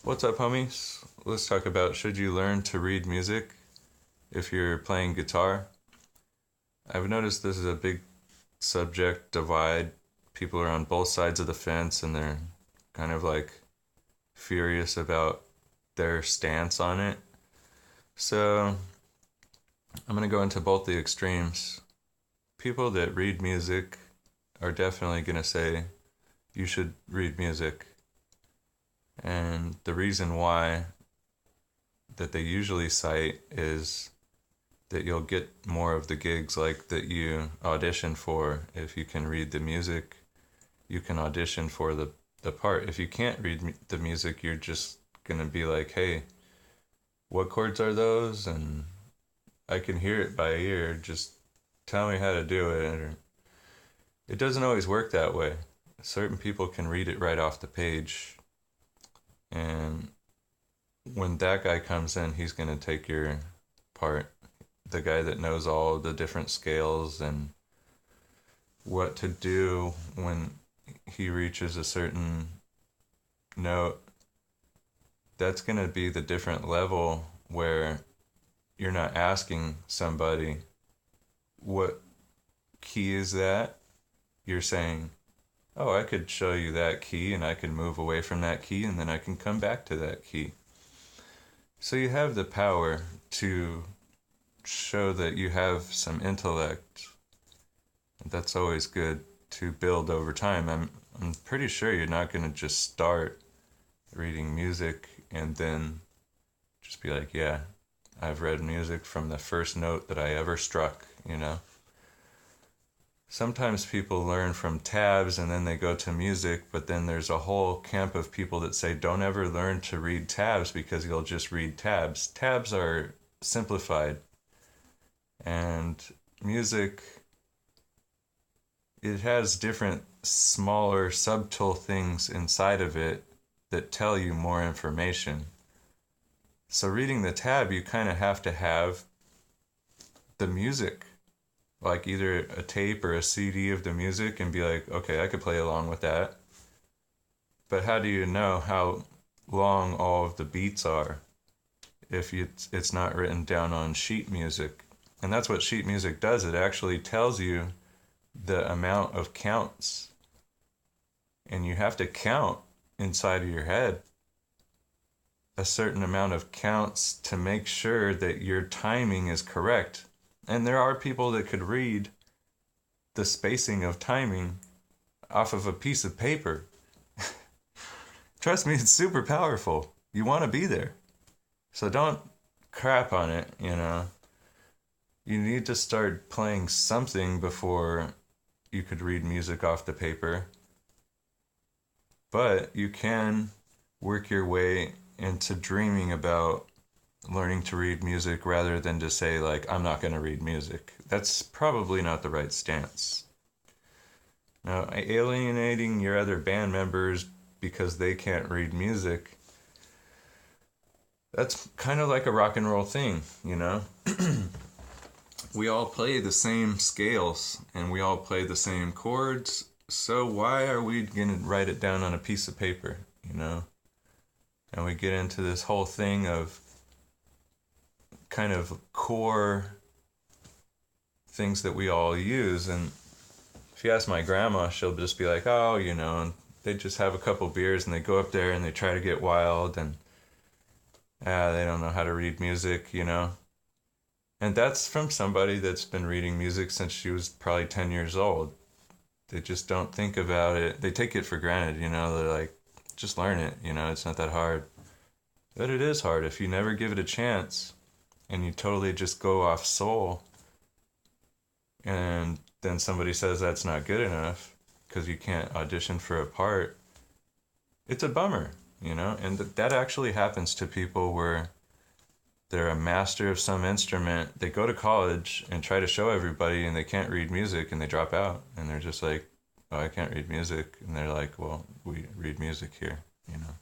What's up, homies? Let's talk about should you learn to read music if you're playing guitar? I've noticed this is a big subject divide. People are on both sides of the fence and they're kind of like furious about their stance on it. So I'm going to go into both the extremes. People that read music are definitely going to say you should read music. And the reason why that they usually cite is that you'll get more of the gigs like that you audition for. If you can read the music, you can audition for the part. If you can't read the music, you're just gonna be like, hey, what chords are those? And I can hear it by ear, just tell me how to do it. It doesn't always work that way. Certain people can read it right off the page, and when that guy comes in, he's going to take your part. The guy that knows all the different scales and what to do when he reaches a certain note, that's going to be the different level where you're not asking somebody, what key is that? You're saying, oh, I could show you that key and I can move away from that key and then I can come back to that key. So you have the power to show that you have some intellect. That's always good to build over time. I'm pretty sure you're not going to just start reading music and then just be like, yeah, I've read music from the first note that I ever struck, you know? Sometimes people learn from tabs and then they go to music, but then there's a whole camp of people that say don't ever learn to read tabs because you'll just read tabs. Tabs are simplified, and music, it has different smaller subtle things inside of it that tell you more information. So reading the tab, you kind of have to have the music, like either a tape or a CD of the music, and be like, okay, I could play along with that. But how do you know how long all of the beats are if it's not written down on sheet music? And that's what sheet music does. It actually tells you the amount of counts. And you have to count inside of your head a certain amount of counts to make sure that your timing is correct. And there are people that could read the spacing of timing off of a piece of paper. Trust me, it's super powerful. You want to be there. So don't crap on it, you know. You need to start playing something before you could read music off the paper. But you can work your way into dreaming about learning to read music rather than to say, like, I'm not going to read music. That's probably not the right stance. Now, alienating your other band members because they can't read music, that's kind of like a rock and roll thing, you know? We all play the same scales and we all play the same chords, so why are we going to write it down on a piece of paper, you know? And we get into this whole thing of kind of core things that we all use. And if you ask my grandma, she'll just be like, oh, you know, and they just have a couple beers and they go up there and they try to get wild, and they don't know how to read music, you know. And that's from somebody that's been reading music since she was probably 10 years old. They just don't think about it. They take it for granted, you know. They're like, just learn it, you know, it's not that hard. But it is hard if you never give it a chance and you totally just go off soul, and then somebody says that's not good enough because you can't audition for a part. It's a bummer, you know. And that actually happens to people where they're a master of some instrument. They go to college and try to show everybody and they can't read music and they drop out and they're just like, oh, I can't read music. And they're like, well, we read music here, you know.